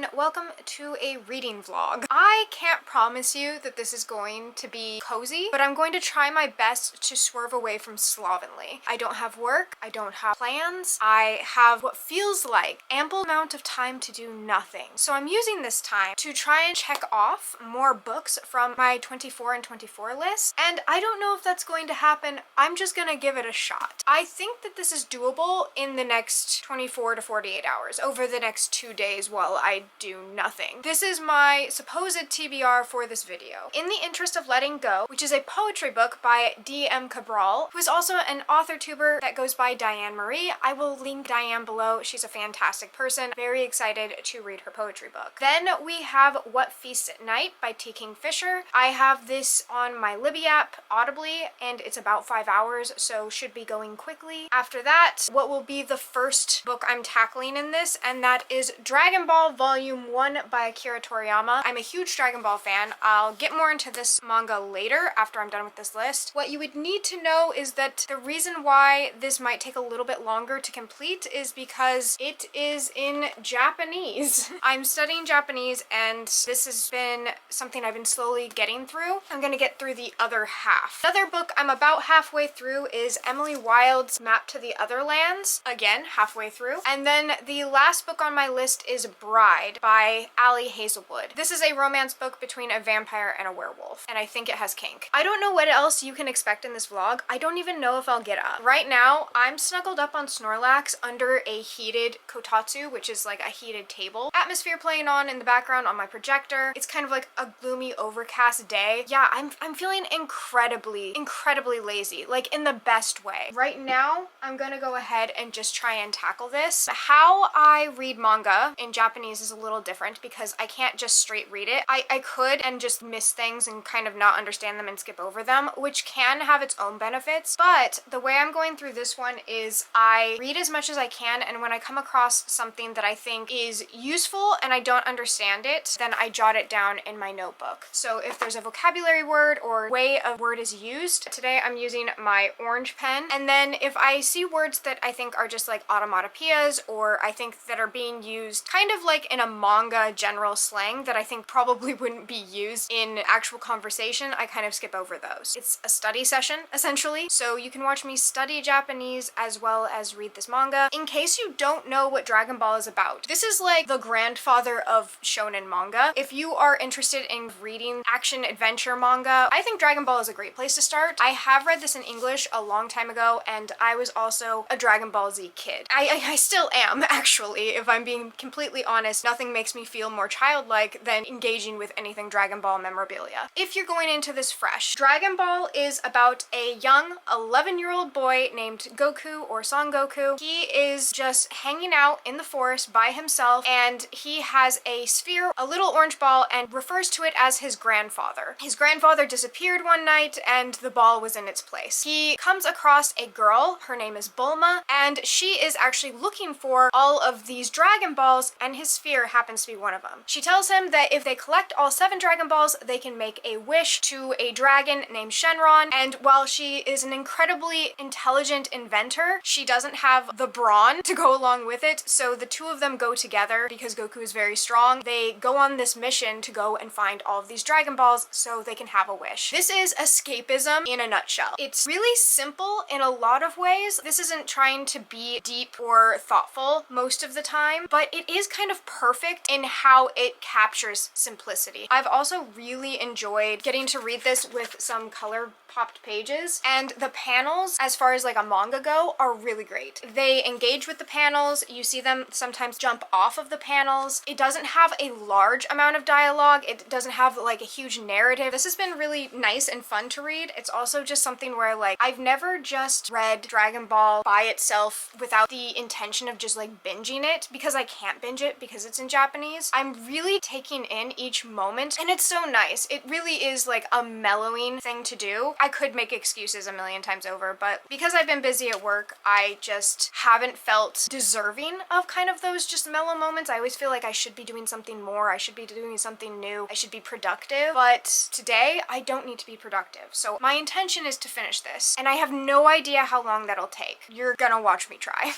everyone, welcome to a reading vlog. I can't promise you that this is going to be cozy, but I'm going to try my best to swerve away from slovenly. I don't have work, I don't have plans, I have what feels like ample amount of time to do nothing. So I'm using this time to try and check off more books from my 24 and 24 list, and I don't know if that's going to happen. I'm just gonna give it a shot. I think that this is doable in the next 24 to 48 hours, over the next 2 days while I do nothing. This is my supposed TBR for this video. In the Interest of Letting Go, which is a poetry book by D.M. Cabral, who is also an author tuber that goes by Diane Marie. I will link Diane below. She's a fantastic person. Very excited to read her poetry book. Then we have What Feasts at Night by T. Kingfisher. I have this on my Libby app audibly, and it's about 5 hours, so should be going quickly. After that, what will be the first book I'm tackling in this, and that is Dragonball Volume 1 by Akira Toriyama. I'm a huge Dragon Ball fan. I'll get more into this manga later after I'm done with this list. What you would need to know is that the reason why this might take a little bit longer to complete is because it is in Japanese. I'm studying Japanese, and this has been something I've been slowly getting through. I'm gonna get through the other half. Another book I'm about halfway through is Emily Wilde's Map to the Otherlands. Again, halfway through. And then the last book on my list is Bride by Ali Hazelwood. This is a romance book between a vampire and a werewolf, and I think it has kink. I don't know what else you can expect in this vlog. I don't even know if I'll get up. Right now, I'm snuggled up on Snorlax under a heated kotatsu, which is like a heated table. Atmosphere playing on in the background on my projector. It's kind of like a gloomy, overcast day. Yeah, I'm feeling incredibly lazy, like in the best way. Right now, I'm gonna go ahead and just try and tackle this. How I read manga in Japanese is a little different because I can't just straight read it. I could and just miss things and kind of not understand them and skip over them, which can have its own benefits, but the way I'm going through this one is I read as much as I can, and when I come across something that I think is useful and I don't understand it, then I jot it down in my notebook. So if there's a vocabulary word or way a word is used, today I'm using my orange pen, and then if I see words that I think are just like automatopoeias, or I think that are being used kind of like in a manga general slang that I think probably wouldn't be used in actual conversation, I kind of skip over those. It's a study session, essentially, so you can watch me study Japanese as well as read this manga. In case you don't know what Dragon Ball is about, this is like the grandfather of shonen manga. If you are interested in reading action adventure manga, I think Dragon Ball is a great place to start. I have read this in English a long time ago, and I was also a Dragon Ball Z kid. I still am, actually, if I'm being completely honest. Nothing makes me feel more childlike than engaging with anything Dragon Ball memorabilia. If you're going into this fresh, Dragon Ball is about a young 11-year-old boy named Goku, or Son Goku. He is just hanging out in the forest by himself, and he has a sphere, a little orange ball, and refers to it as his grandfather. His grandfather disappeared one night, and the ball was in its place. He comes across a girl, her name is Bulma, and she is actually looking for all of these Dragon Balls, and his sphere happens to be one of them. She tells him that if they collect all 7 Dragon Balls, they can make a wish to a dragon named Shenron, and while she is an incredibly intelligent inventor, she doesn't have the brawn to go along with it, so the two of them go together because Goku is very strong. They go on this mission to go and find all of these Dragon Balls so they can have a wish. This is escapism in a nutshell. It's really simple in a lot of ways. This isn't trying to be deep or thoughtful most of the time, but it is kind of perfect in how it captures simplicity. I've also really enjoyed getting to read this with some color popped pages, and the panels, as far as like a manga go, are really great. They engage with the panels. You see them sometimes jump off of the panels. It doesn't have a large amount of dialogue. It doesn't have like a huge narrative. This has been really nice and fun to read. It's also just something where like I've never just read Dragon Ball by itself without the intention of just like binging it, because I can't binge it because it's in Japanese. I'm really taking in each moment, and it's so nice. It really is like a mellowing thing to do. I could make excuses a million times over, but because I've been busy at work, I just haven't felt deserving of kind of those just mellow moments. I always feel like I should be doing something more. I should be doing something new. I should be productive. But today, I don't need to be productive. So my intention is to finish this, and I have no idea how long that'll take. You're gonna watch me try.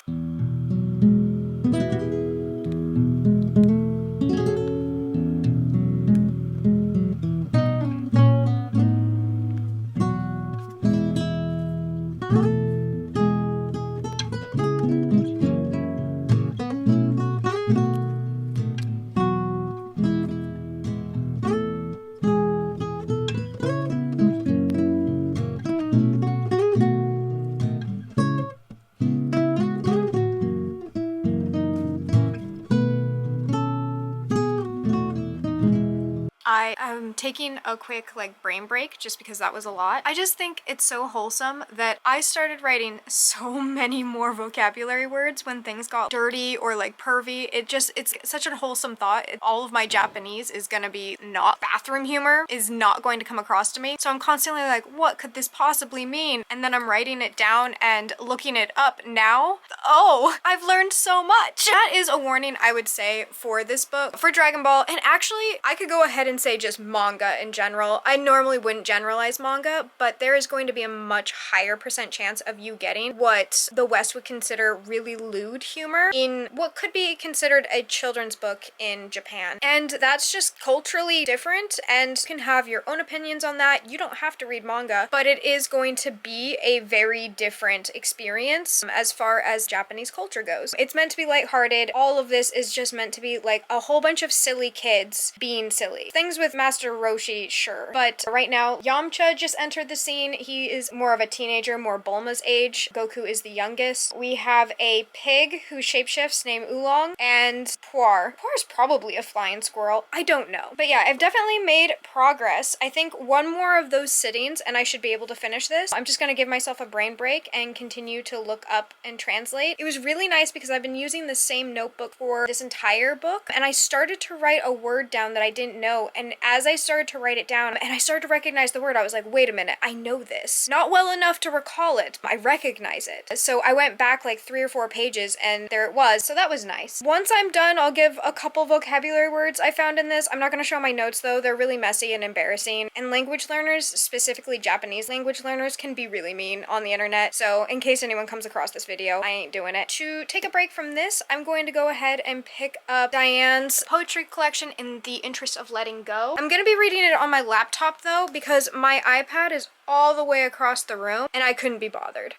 I am taking a quick like brain break just because that was a lot. I just think it's so wholesome that I started writing so many more vocabulary words when things got dirty or like pervy. It's such a wholesome thought. All of my Japanese is gonna be not bathroom humor, is not going to come across to me. So I'm constantly like, what could this possibly mean? And then I'm writing it down and looking it up now. Oh, I've learned so much. That is a warning, I would say, for this book, for Dragon Ball. And actually, I could go ahead and say just manga in general. I normally wouldn't generalize manga, but there is going to be a much higher percent chance of you getting what the West would consider really lewd humor in what could be considered a children's book in Japan. And that's just culturally different, and you can have your own opinions on that. You don't have to read manga, but it is going to be a very different experience as far as Japanese culture goes. It's meant to be lighthearted. All of this is just meant to be like a whole bunch of silly kids being silly. Things with Master Roshi, sure. But right now, Yamcha just entered the scene. He is more of a teenager, more Bulma's age. Goku is the youngest. We have a pig who shapeshifts named Oolong, and Poir. Poir is probably a flying squirrel. I don't know. But yeah, I've definitely made progress. I think one more of those sittings and I should be able to finish this. I'm just gonna give myself a brain break and continue to look up and translate. It was really nice because I've been using the same notebook for this entire book, and I started to write a word down that I didn't know, and as I started to write it down and I started to recognize the word, I was like, wait a minute, I know this. Not well enough to recall it, I recognize it. So I went back like 3 or 4 pages and there it was, so that was nice. Once I'm done, I'll give a couple vocabulary words I found in this. I'm not going to show my notes though, they're really messy and embarrassing, and language learners, specifically Japanese language learners, can be really mean on the internet, so in case anyone comes across this video, I ain't doing it. To take a break from this, I'm going to go ahead and pick up Diane's poetry collection, In the Interest of Letting Go. I'm going to be reading it on my laptop though, because my iPad is all the way across the room and I couldn't be bothered.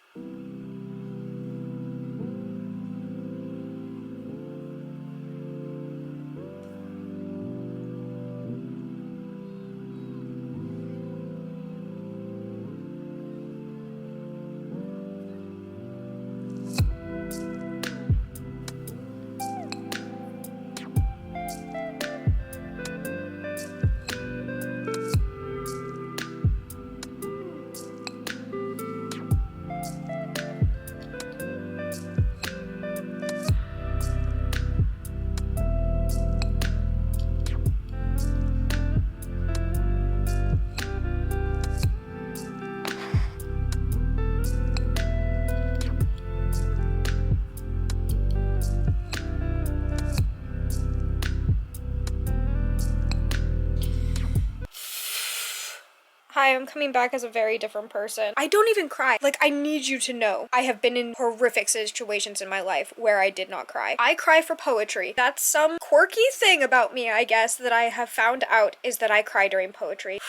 Hi, I'm coming back as a very different person. I don't even cry. Like, I need you to know. I have been in horrific situations in my life where I did not cry. I cry for poetry. That's some quirky thing about me, I guess, that I have found out, is that I cry during poetry.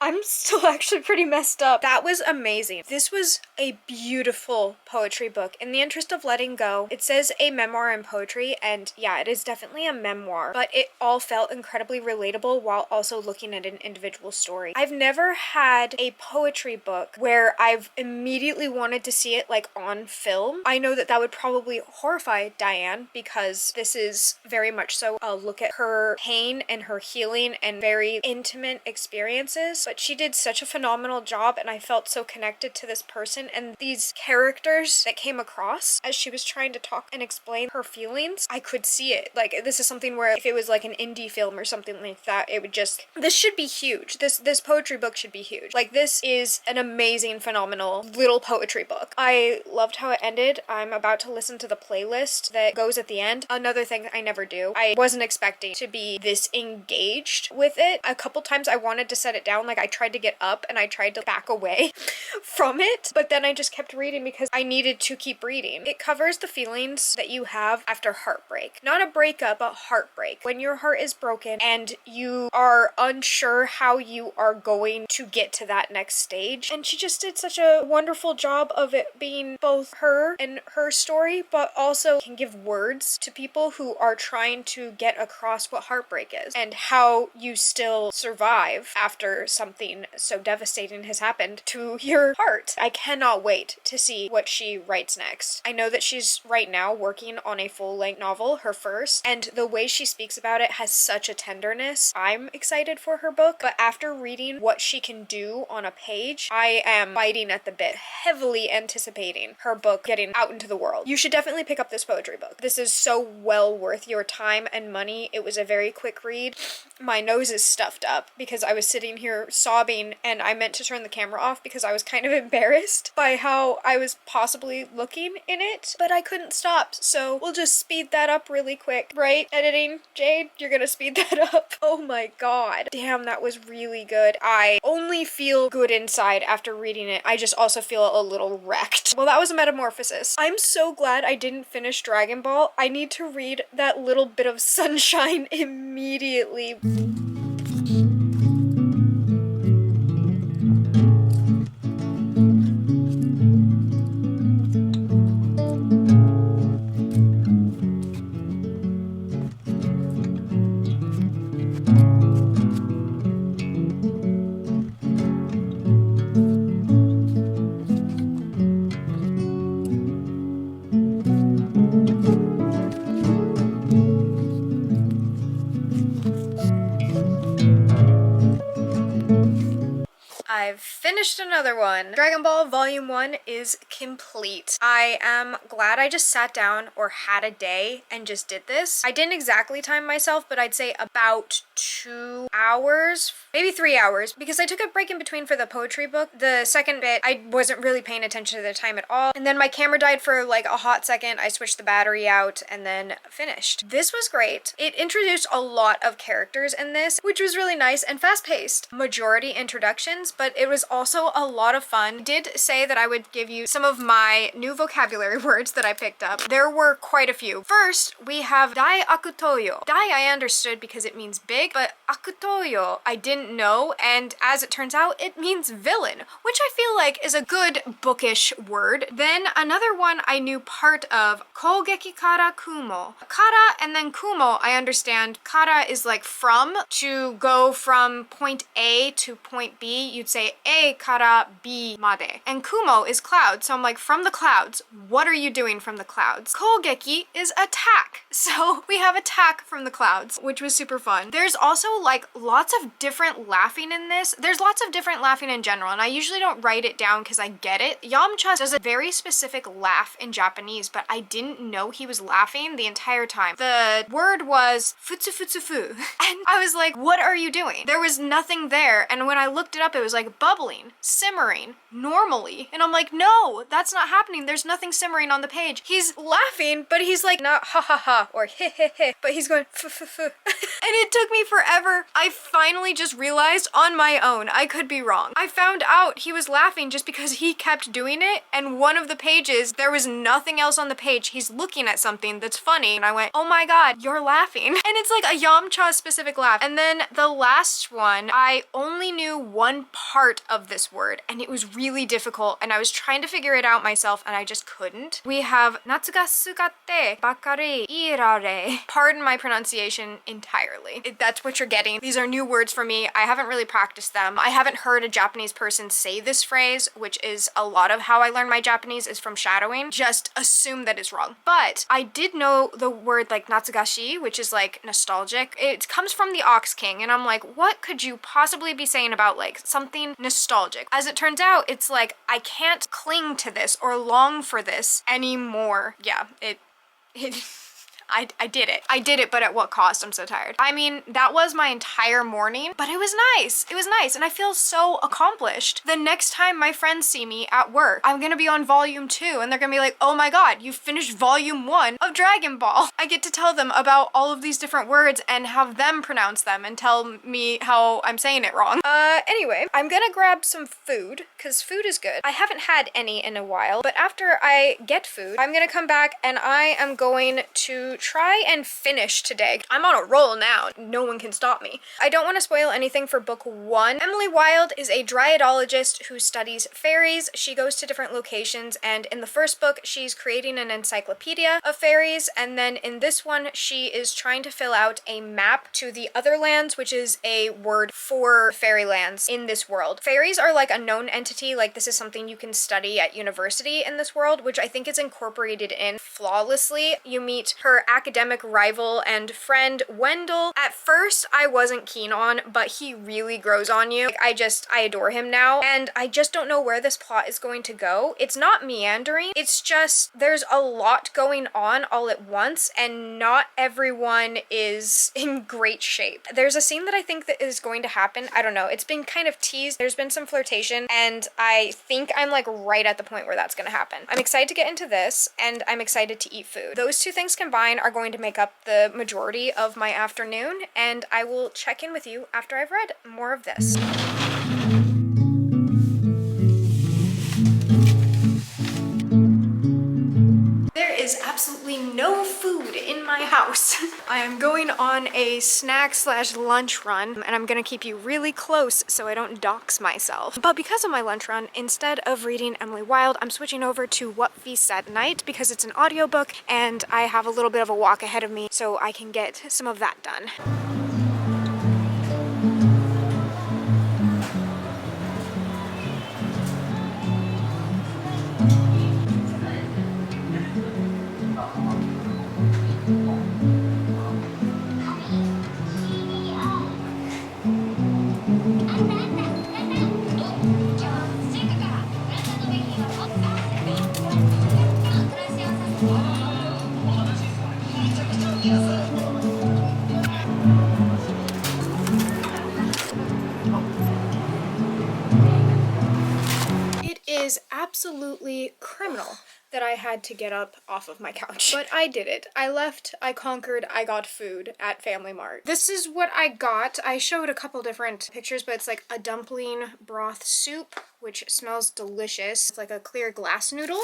I'm still actually pretty messed up. That was amazing. This was a beautiful poetry book. In the Interest of Letting Go, it says a memoir in poetry, and yeah, it is definitely a memoir, but it all felt incredibly relatable while also looking at an individual story. I've never had a poetry book where I've immediately wanted to see it like on film. I know that that would probably horrify Diane because this is very much so a look at her pain and her healing and very intimate experiences, but she did such a phenomenal job and I felt so connected to this person and these characters that came across as she was trying to talk and explain her feelings. I could see it. Like, this is something where if it was like an indie film or something like that, it would just, this should be huge. This poetry book should be huge. Like, this is an amazing, phenomenal little poetry book. I loved how it ended. I'm about to listen to the playlist that goes at the end. Another thing I never do. I wasn't expecting to be this engaged with it. A couple times I wanted to set it down, like I tried to get up and I tried to back away from it, but then I just kept reading because I needed to keep reading. It covers the feelings that you have after heartbreak. Not a breakup, but heartbreak. When your heart is broken and you are unsure how you are going to get to that next stage. And she just did such a wonderful job of it being both her and her story, but also can give words to people who are trying to get across what heartbreak is and how you still survive after something something so devastating has happened to your heart. I cannot wait to see what she writes next. I know that she's right now working on a full-length novel, her first, and the way she speaks about it has such a tenderness. I'm excited for her book, but after reading what she can do on a page, I am biting at the bit, heavily anticipating her book getting out into the world. You should definitely pick up this poetry book. This is so well worth your time and money. It was a very quick read. My nose is stuffed up because I was sitting here sobbing and I meant to turn the camera off because I was kind of embarrassed by how I was possibly looking in it, but I couldn't stop, so we'll just speed that up really quick, right? Editing, Jade, you're gonna speed that up. Oh my god. Damn, that was really good. I only feel good inside after reading it. I just also feel a little wrecked. Well, that was a metamorphosis. I'm so glad I didn't finish Dragon Ball. I need to read that little bit of sunshine immediately. I've finished another one. Dragon Ball Volume 1 is complete. I am glad I just sat down or had a day and just did this. I didn't exactly time myself, but I'd say about 2 hours, maybe 3 hours, because I took a break in between for the poetry book. The second bit, I wasn't really paying attention to the time at all. And then my camera died for like a hot second. I switched the battery out and then finished. This was great. It introduced a lot of characters in this, which was really nice and fast-paced. Majority introductions, but it was also a lot of fun. I did say that I would give you some of my new vocabulary words that I picked up. There were quite a few. First, we have Dai Akutoyo. Dai I understood because it means big, but Akutoyo I didn't know, and as it turns out, it means villain, which I feel like is a good bookish word. Then another one I knew part of, Kogeki kara kumo. Kara and then kumo, I understand. Kara is like from, to go from point A to point B, you'd say A kara B made. And kumo is cloud, so I'm like, from the clouds, what are you doing from the clouds? Kogeki is attack, so we have attack from the clouds, which was super fun. There's also like lots of different laughing in this. There's lots of different laughing in general, and I usually don't write it down because I get it. Yamcha does a very specific laugh in Japanese, but I didn't know he was laughing the entire time. The word was futsufutsufu, and I was like, what are you doing? There was nothing there, and when I looked it up, it was like bubbling, simmering, normally, and I'm like, no, that's not happening. There's nothing simmering on the page. He's laughing, but he's like not ha ha ha or he he he, but he's going f f f. And it took me forever. I finally just realized on my own, I could be wrong. I found out he was laughing just because he kept doing it, and one of the pages, there was nothing else on the page. He's looking at something that's funny, and I went, oh my god, you're laughing. And it's like a Yamcha specific laugh. And then the last one, I only knew one part of this word, and it was really difficult, and I was trying to figure it out myself, and I just couldn't. We have natsu ga sugatte bakari irare. Pardon my pronunciation entirely. That's what you're getting. These are new words for me. I haven't really practiced them. I haven't heard a Japanese person say this phrase, which is a lot of how I learn my Japanese is from shadowing. Just assume that it's wrong. But I did know the word like natsugashi, which is like nostalgic. It comes from the Ox King, and I'm like, what could you possibly be saying about like something nostalgic? As it turns out, it's like, I can't cling to this or long for this anymore. Yeah, it I did it. I did it, but at what cost? I'm so tired. I mean, that was my entire morning, but it was nice. It was nice, and I feel so accomplished. The next time my friends see me at work, I'm gonna be on volume 2, and they're gonna be like, oh my god, you finished volume 1 of Dragon Ball. I get to tell them about all of these different words and have them pronounce them and tell me how I'm saying it wrong. Anyway, I'm gonna grab some food, because food is good. I haven't had any in a while, but after I get food, I'm gonna come back and I am going to try and finish today. I'm on a roll now. No one can stop me. I don't want to spoil anything for book 1. Emily Wilde is a dryadologist who studies fairies. She goes to different locations, and in the first book, she's creating an encyclopedia of fairies, and then in this one, she is trying to fill out a map to the Otherlands, which is a word for fairylands in this world. Fairies are like a known entity, like this is something you can study at university in this world, which I think is incorporated in flawlessly. You meet her academic rival and friend, Wendell. At first, I wasn't keen on, but he really grows on you. Like, I adore him now, and I just don't know where this plot is going to go. It's not meandering, it's just there's a lot going on all at once, and not everyone is in great shape. There's a scene that I think that is going to happen. I don't know, it's been kind of teased. There's been some flirtation, and I think I'm like right at the point where that's gonna happen. I'm excited to get into this, and I'm excited to eat food. Those two things combined are going to make up the majority of my afternoon, and I will check in with you after I've read more of this. There is absolutely no food in my house. I am going on a snack/lunch run, and I'm gonna keep you really close so I don't dox myself. But because of my lunch run, instead of reading Emily Wilde, I'm switching over to What Feasts at Night because it's an audiobook and I have a little bit of a walk ahead of me so I can get some of that done. It is absolutely criminal that I had to get up off of my couch. But I did it. I left, I conquered, I got food at Family Mart. This is what I got. I showed a couple different pictures, but it's like a dumpling broth soup, which smells delicious. It's like a clear glass noodle.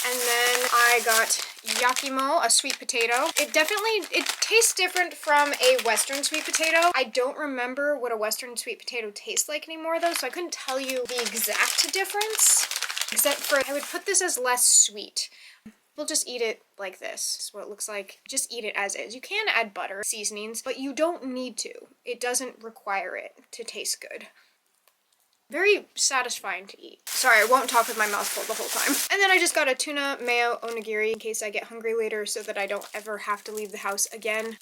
And then I got yakimo, a sweet potato. It tastes different from a Western sweet potato. I don't remember what a Western sweet potato tastes like anymore though, so I couldn't tell you the exact difference. Except for, I would put this as less sweet. We'll just eat it like this. This is what it looks like. Just eat it as is. You can add butter, seasonings, but you don't need to. It doesn't require it to taste good. Very satisfying to eat. Sorry, I won't talk with my mouth full the whole time. And then I just got a tuna mayo onigiri in case I get hungry later so that I don't ever have to leave the house again.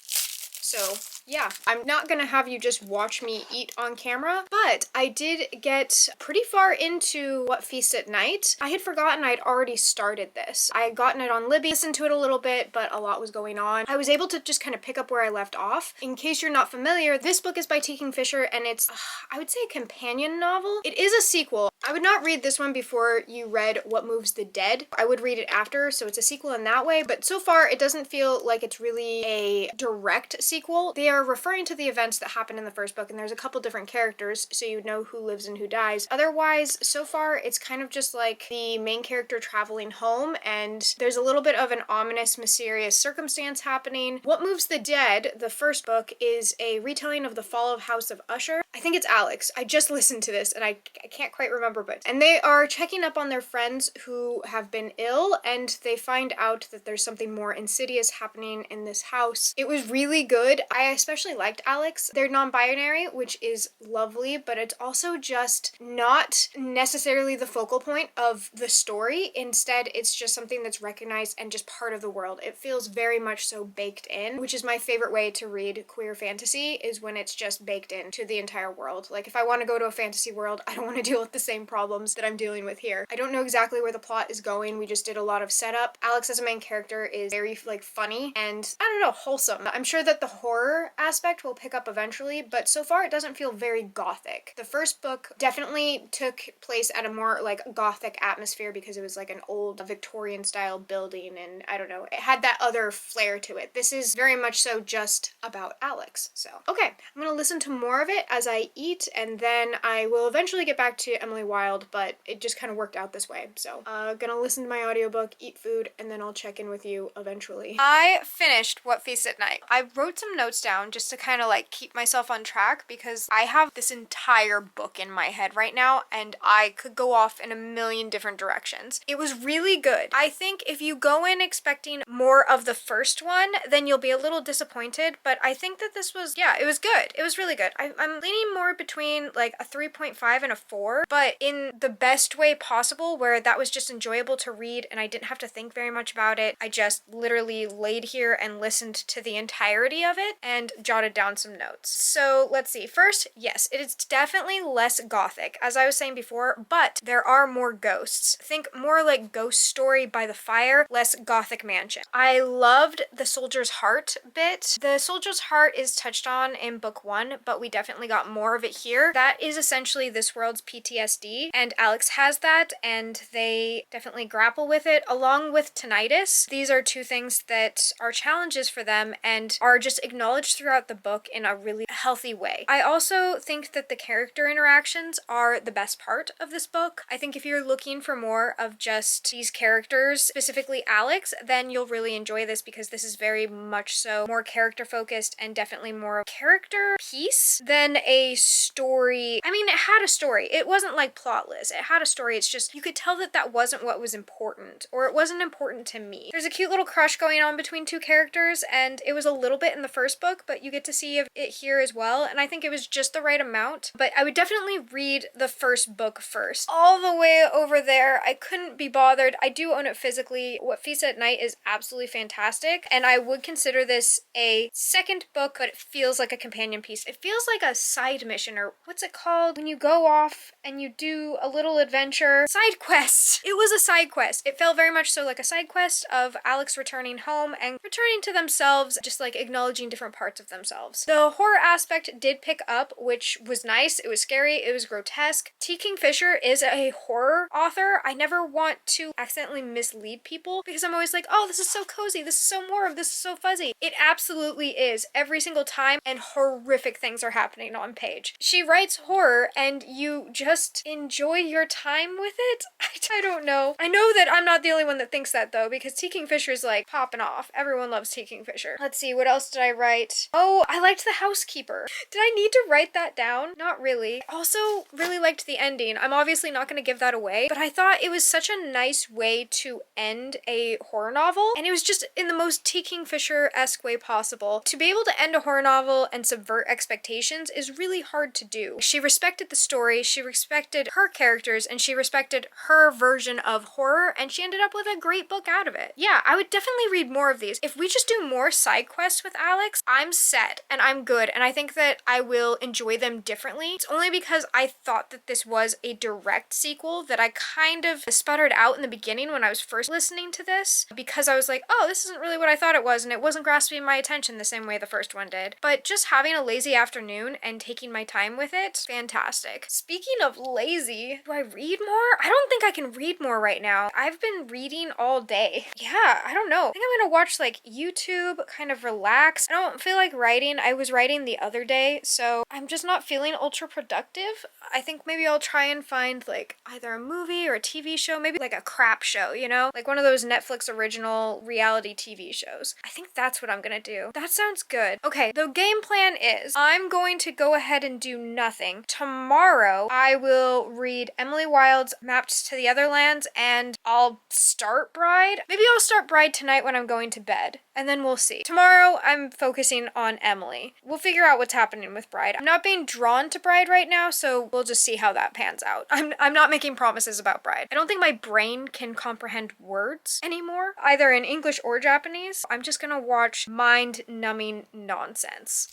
So yeah, I'm not gonna have you just watch me eat on camera, but I did get pretty far into What Feasts at Night. I had forgotten I'd already started this. I had gotten it on Libby, listened to it a little bit, but a lot was going on. I was able to just kind of pick up where I left off. In case you're not familiar, this book is by T. Kingfisher, and it's, I would say, a companion novel. It is a sequel. I would not read this one before you read What Moves the Dead. I would read it after, so it's a sequel in that way, but so far it doesn't feel like it's really a direct sequel. They are referring to the events that happened in the first book, and there's a couple different characters, so you know who lives and who dies. Otherwise, so far, it's kind of just like the main character traveling home, and there's a little bit of an ominous, mysterious circumstance happening. What Moves the Dead, the first book, is a retelling of the fall of House of Usher. I think it's Alex. I just listened to this, and I can't quite remember, but... And they are checking up on their friends who have been ill, and they find out that there's something more insidious happening in this house. It was really good. I especially liked Alex. They're non-binary, which is lovely, but it's also just not necessarily the focal point of the story. Instead, it's just something that's recognized and just part of the world. It feels very much so baked in, which is my favorite way to read queer fantasy, is when it's just baked into the entire world. Like, if I want to go to a fantasy world, I don't want to deal with the same problems that I'm dealing with here. I don't know exactly where the plot is going. We just did a lot of setup. Alex as a main character is very, like, funny and, I don't know, wholesome. I'm sure that the horror horror aspect will pick up eventually, but so far it doesn't feel very gothic. The first book definitely took place at a more like gothic atmosphere because it was like an old Victorian style building, and I don't know, it had that other flair to it. This is very much so just about Alex. So, okay, I'm gonna listen to more of it as I eat, and then I will eventually get back to Emily Wilde, but it just kind of worked out this way. So, gonna listen to my audiobook, eat food, and then I'll check in with you eventually. I finished What Feasts at Night. I wrote some notes down just to kind of like keep myself on track because I have this entire book in my head right now and I could go off in a million different directions. It was really good. I think if you go in expecting more of the first one, then you'll be a little disappointed, but I think that this was, yeah, it was good. It was really good. I'm leaning more between like a 3.5 and a 4, but in the best way possible, where that was just enjoyable to read and I didn't have to think very much about it. I just literally laid here and listened to the entirety of it and jotted down some notes. So let's see. First, yes, it is definitely less gothic, as I was saying before, but there are more ghosts. Think more like Ghost Story by the Fire, less Gothic Mansion. I loved the Soldier's Heart bit. The Soldier's Heart is touched on in book 1, but we definitely got more of it here. That is essentially this world's PTSD, and Alex has that, and they definitely grapple with it, along with tinnitus. These are two things that are challenges for them and are just acknowledged throughout the book in a really healthy way. I also think that the character interactions are the best part of this book. I think if you're looking for more of just these characters, specifically Alex, then you'll really enjoy this because this is very much so more character focused and definitely more character piece than a story. I mean, it had a story. It wasn't like plotless. It had a story. It's just you could tell that that wasn't what was important, or it wasn't important to me. There's a cute little crush going on between two characters, and it was a little bit in the first book, but you get to see it here as well, and I think it was just the right amount. But I would definitely read the first book first. All the way over there, I couldn't be bothered. I do own it physically. What Feasts at Night is absolutely fantastic, and I would consider this a second book, but it feels like a companion piece. It feels like a side mission, or what's it called when you go off and you do a little adventure? Side quest! It was a side quest. It felt very much so like a side quest of Alex returning home and returning to themselves, just like acknowledging different parts of themselves. The horror aspect did pick up, which was nice. It was scary. It was grotesque. T. Kingfisher is a horror author. I never want to accidentally mislead people because I'm always like, oh, this is so cozy. This is so warm. This is so fuzzy. It absolutely is every single time, and horrific things are happening on page. She writes horror and you just enjoy your time with it. I don't know. I know that I'm not the only one that thinks that though, because T. Kingfisher is like popping off. Everyone loves T. Kingfisher. Let's see, what else did I write? Oh, I liked The Housekeeper. Did I need to write that down? Not really. Also, really liked the ending. I'm obviously not going to give that away, but I thought it was such a nice way to end a horror novel, and it was just in the most T. Kingfisher-esque way possible. To be able to end a horror novel and subvert expectations is really hard to do. She respected the story, she respected her characters, and she respected her version of horror, and she ended up with a great book out of it. Yeah, I would definitely read more of these. If we just do more side quests with Alex, I'm set and I'm good, and I think that I will enjoy them differently. It's only because I thought that this was a direct sequel that I kind of sputtered out in the beginning when I was first listening to this, because I was like, oh, this isn't really what I thought it was, and it wasn't grasping my attention the same way the first one did. But just having a lazy afternoon and taking my time with it, fantastic. Speaking of lazy, do I read more? I don't think I can read more right now. I've been reading all day. Yeah, I don't know. I think I'm gonna watch like YouTube, kind of relax. I don't feel like writing. I was writing the other day, so I'm just not feeling ultra productive. I think maybe I'll try and find like either a movie or a TV show, maybe like a crap show, you know? Like one of those Netflix original reality TV shows. I think that's what I'm gonna do. That sounds good. Okay, the game plan is I'm going to go ahead and do nothing. Tomorrow, I will read Emily Wilde's Mapped to the Otherlands, and I'll start Bride. Maybe I'll start Bride tonight when I'm going to bed, and then we'll see. Tomorrow, I'm focusing on Emily. We'll figure out what's happening with Bride. I'm not being drawn to Bride right now, so we'll just see how that pans out. I'm not making promises about Bride. I don't think my brain can comprehend words anymore, either in English or Japanese. I'm just gonna watch mind-numbing nonsense.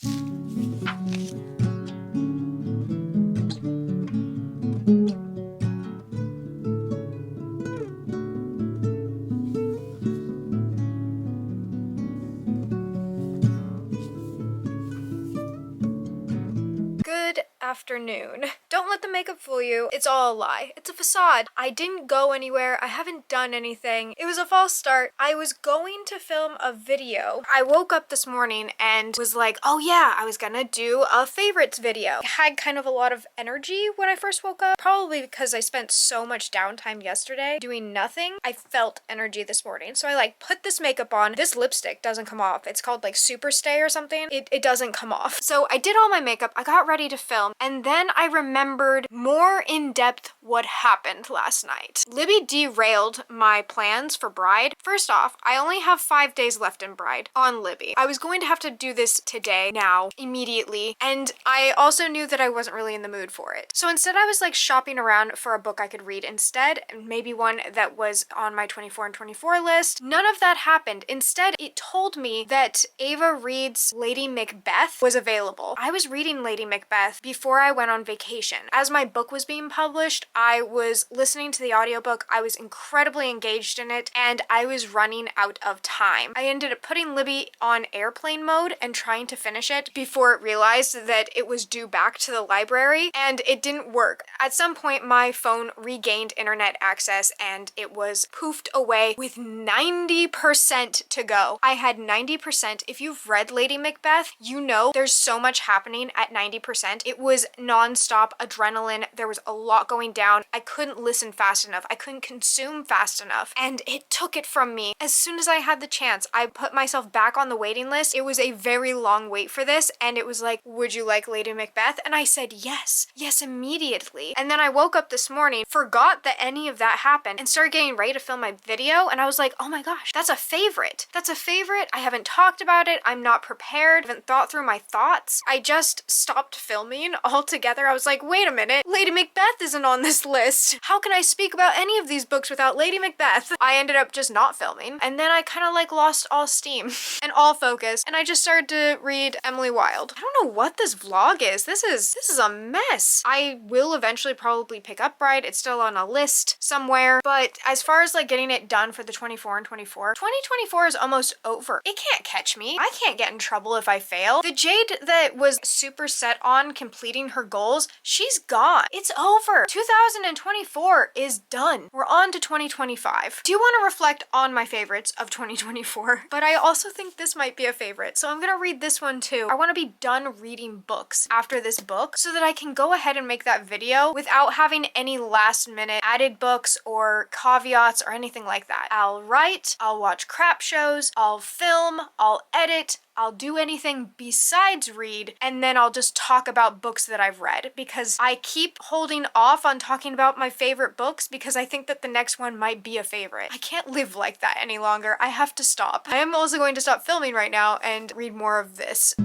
afternoon. Don't let the makeup fool you. It's all a lie. It's a facade. I didn't go anywhere. I haven't done anything. It was a false start. I was going to film a video. I woke up this morning and was like, oh yeah, I was gonna do a favorites video. I had kind of a lot of energy when I first woke up, probably because I spent so much downtime yesterday doing nothing. I felt energy this morning. So I like put this makeup on. This lipstick doesn't come off. It's called like Super Stay or something. It doesn't come off. So I did all my makeup. I got ready to film, and then I remembered more in depth what happened last night. Libby derailed my plans for Bride. First off, I only have 5 days left in Bride on Libby. I was going to have to do this today, now, immediately, and I also knew that I wasn't really in the mood for it. So instead I was like shopping around for a book I could read instead, maybe one that was on my 24 and 24 list. None of that happened. Instead, it told me that Ava Reed's Lady Macbeth was available. I was reading Lady Macbeth before I went on vacation. As my book was being published, I was listening to the audiobook. I was incredibly engaged in it, and I was running out of time. I ended up putting Libby on airplane mode and trying to finish it before it realized that it was due back to the library, and it didn't work. At some point, my phone regained internet access and it was poofed away with 90% to go. I had 90%. If you've read Lady Macbeth, you know there's so much happening at 90%. It was non-stop adrenaline. There was a lot going down. I couldn't listen fast enough. I couldn't consume fast enough, and it took it from me. As soon as I had the chance, I put myself back on the waiting list. It was a very long wait for this, and it was like, would you like Lady Macbeth? And I said yes. Yes, immediately. And then I woke up this morning, forgot that any of that happened, and started getting ready to film my video, and I was like, oh my gosh, that's a favorite. That's a favorite. I haven't talked about it. I'm not prepared. I haven't thought through my thoughts. I just stopped filming altogether. I was like, wait a minute, Lady Macbeth isn't on this list. How can I speak about any of these books without Lady Macbeth? I ended up just not filming, and then I kind of like lost all steam and all focus, and I just started to read Emily Wilde. I don't know what this vlog is. This is a mess. I will eventually probably pick up Bride. It's still on a list somewhere, but as far as like getting it done for the 24 and 24, 2024 is almost over. It can't catch me. I can't get in trouble if I fail. The Jade that was super set on completing her goals, she's gone. It's over. 2024 is done. We're on to 2025. Do you want to reflect on my favorites of 2024? But I also think this might be a favorite, so I'm gonna read this one too. I want to be done reading books after this book so that I can go ahead and make that video without having any last minute added books or caveats or anything like that. I'll write, I'll watch crap shows, I'll film, I'll edit, I'll do anything besides read, and then I'll just talk about books that I've read, because I keep holding off on talking about my favorite books because I think that the next one might be a favorite. I can't live like that any longer. I have to stop. I am also going to stop filming right now and read more of this.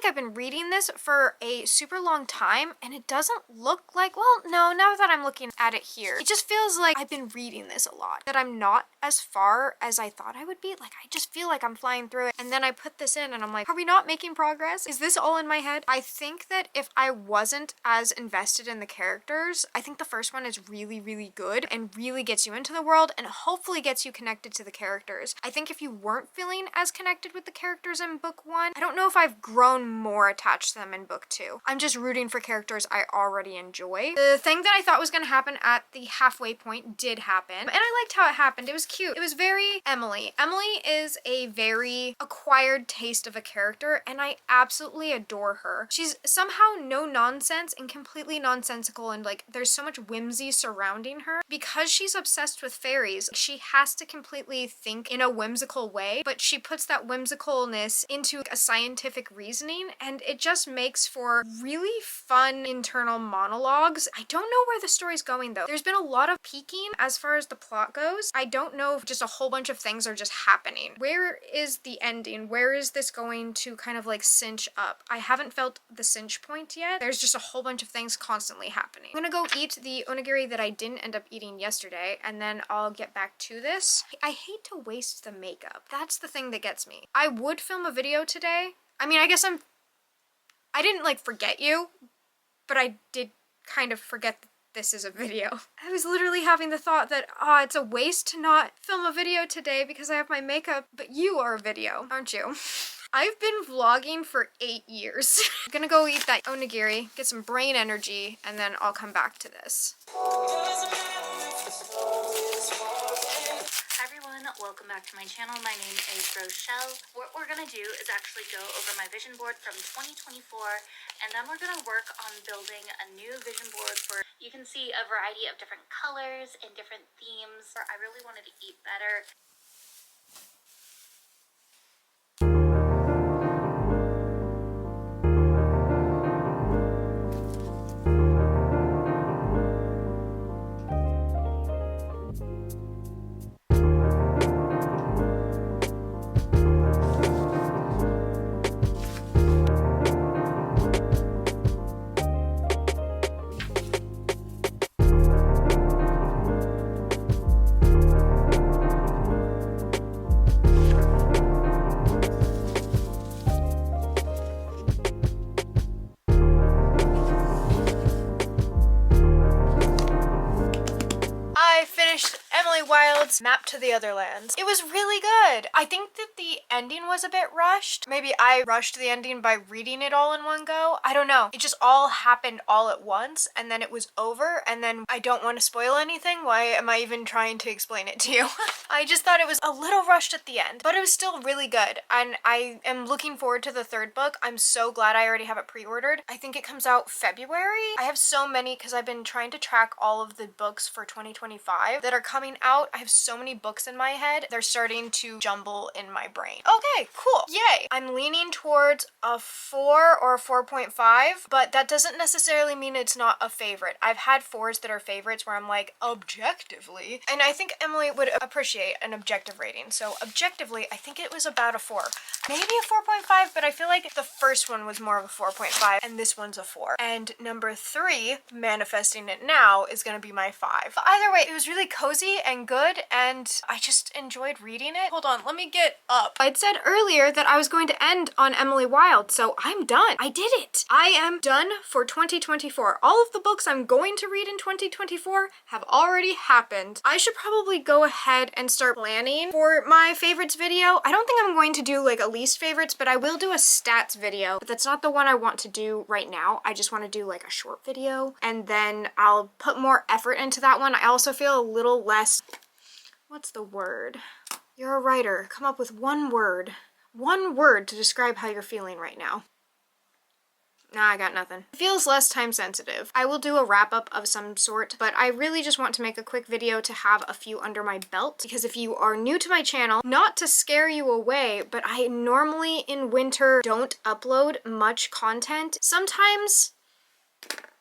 Like I've been reading this for a super long time, and it doesn't look like, well, no, now that I'm looking at it here, it just feels like I've been reading this a lot, that I'm not as far as I thought I would be. Like, I just feel like I'm flying through it, and then I put this in and I'm like, are we not making progress? Is this all in my head? I think that if I wasn't as invested in the characters, I think the first one is really, really good and really gets you into the world and hopefully gets you connected to the characters. I think if you weren't feeling as connected with the characters in book one, I don't know if I've grown more attached to them in book two. I'm just rooting for characters I already enjoy. The thing that I thought was going to happen at the halfway point did happen, and I liked how it happened. It was cute. It was very Emily. Emily is a very acquired taste of a character, and I absolutely adore her. She's somehow no nonsense and completely nonsensical, and like there's so much whimsy surrounding her. Because she's obsessed with fairies, she has to completely think in a whimsical way, but she puts that whimsicalness into a scientific reasoning, and it just makes for really fun internal monologues. I don't know where the story's going though. There's been a lot of peeking as far as the plot goes. I don't know if just a whole bunch of things are just happening. Where is the ending? Where is this going to kind of like cinch up? I haven't felt the cinch point yet. There's just a whole bunch of things constantly happening. I'm gonna go eat the onigiri that I didn't end up eating yesterday, and then I'll get back to this. I hate to waste the makeup. That's the thing that gets me. I would film a video today. I mean, I guess I didn't like forget you, but but I did kind of forget that this is a video. I was literally having the thought that, it's a waste to not film a video today because I have my makeup, but you are a video, aren't you? I've been vlogging for 8 years. I'm gonna go eat that onigiri, get some brain energy, and then I'll come back to this. Hi everyone, welcome back to my channel. My name is Rochelle. What we're gonna do is actually go over my vision board from 2024, and then we're gonna work on building a new vision board for, you can see a variety of different colors and different themes. I really wanted to eat better. Wilde's Map to the Otherlands. It was really good. I think that the ending was a bit rushed. Maybe I rushed the ending by reading it all in one go. I don't know. It just all happened all at once and then it was over, and then I don't want to spoil anything. Why am I even trying to explain it to you? I just thought it was a little rushed at the end, but it was still really good, and I am looking forward to the third book. I'm so glad I already have it pre-ordered. I think it comes out February. I have so many because I've been trying to track all of the books for 2025 that are coming out. I have so many books in my head. They're starting to jumble in my brain. Okay, cool. Yay. I'm leaning towards a 4 or a 4.5, but that doesn't necessarily mean it's not a favorite. I've had 4s that are favorites where I'm like, objectively, and I think Emily would appreciate an objective rating. So objectively, I think it was about a 4. Maybe a 4.5, but I feel like the first one was more of a 4.5 and this one's a 4. And number 3, manifesting it now, is gonna be my 5. But either way, it was really cozy and good, and I just enjoyed reading it. Hold on, let me get up. I'd said earlier that I was going to end on Emily Wilde, so I'm done. I did it. I am done for 2024. All of the books I'm going to read in 2024 have already happened. I should probably go ahead and start planning for my favorites video. I don't think I'm going to do like a least favorites, but I will do a stats video, but that's not the one I want to do right now. I just want to do like a short video, and then I'll put more effort into that one. I also feel a little less, what's the word? You're a writer. Come up with one word. One word to describe how you're feeling right now. Nah, I got nothing. It feels less time sensitive. I will do a wrap up of some sort, but I really just want to make a quick video to have a few under my belt, because if you are new to my channel, not to scare you away, but I normally in winter don't upload much content. Sometimes,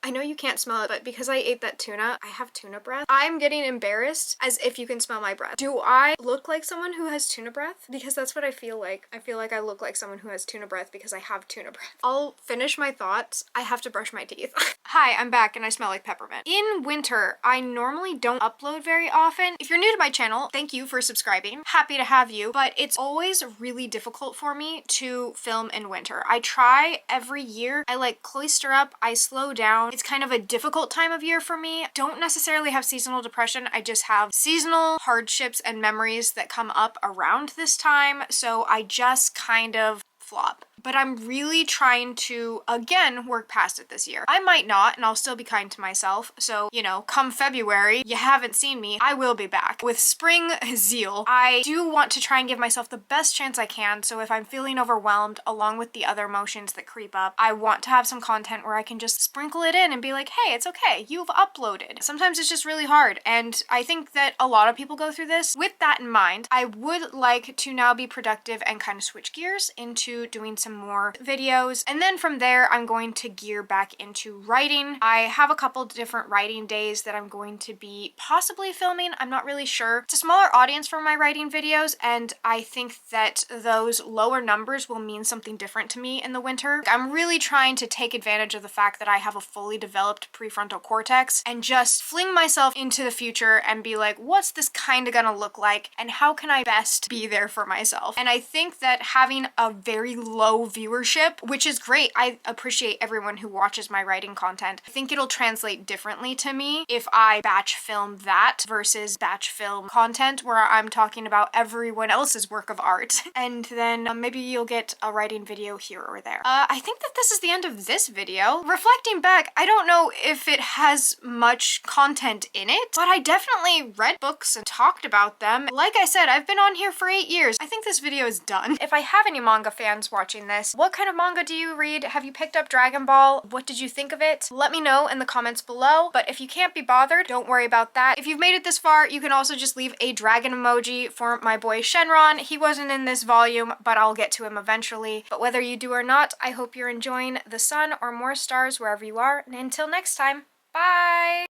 I know you can't smell it, but because I ate that tuna, I have tuna breath. I'm getting embarrassed as if you can smell my breath. Do I look like someone who has tuna breath? Because that's what I feel like. I feel like I look like someone who has tuna breath because I have tuna breath. I'll finish my thoughts. I have to brush my teeth. Hi, I'm back and I smell like peppermint. In winter, I normally don't upload very often. If you're new to my channel, thank you for subscribing. Happy to have you, but it's always really difficult for me to film in winter. I try every year. I like cloister up, I slow down. It's kind of a difficult time of year for me. Don't necessarily have seasonal depression. I just have seasonal hardships and memories that come up around this time. So I just kind of flop. But I'm really trying to, again, work past it this year. I might not, and I'll still be kind to myself. So, you know, come February, you haven't seen me, I will be back with spring zeal. I do want to try and give myself the best chance I can. So if I'm feeling overwhelmed, along with the other emotions that creep up, I want to have some content where I can just sprinkle it in and be like, hey, it's okay, you've uploaded. Sometimes it's just really hard, and I think that a lot of people go through this. With that in mind, I would like to now be productive and kind of switch gears into doing some more videos, and then from there I'm going to gear back into writing. I have a couple different writing days that I'm going to be possibly filming. I'm not really sure. It's a smaller audience for my writing videos, and I think that those lower numbers will mean something different to me in the winter. I'm really trying to take advantage of the fact that I have a fully developed prefrontal cortex and just fling myself into the future and be like, what's this kind of gonna look like, and how can I best be there for myself? And I think that having a very low low viewership, which is great. I appreciate everyone who watches my writing content. I think it'll translate differently to me if I batch film that versus batch film content where I'm talking about everyone else's work of art. And then maybe you'll get a writing video here or there. I think that this is the end of this video. Reflecting back, I don't know if it has much content in it, but I definitely read books and talked about them. Like I said, I've been on here for 8 years. I think this video is done. If I have any manga fans watching this, what kind of manga do you read? Have you picked up Dragon Ball? What did you think of it? Let me know in the comments below, but if you can't be bothered, don't worry about that. If you've made it this far, you can also just leave a dragon emoji for my boy Shenron. He wasn't in this volume, but I'll get to him eventually. But whether you do or not, I hope you're enjoying the sun or more stars wherever you are, and until next time, bye!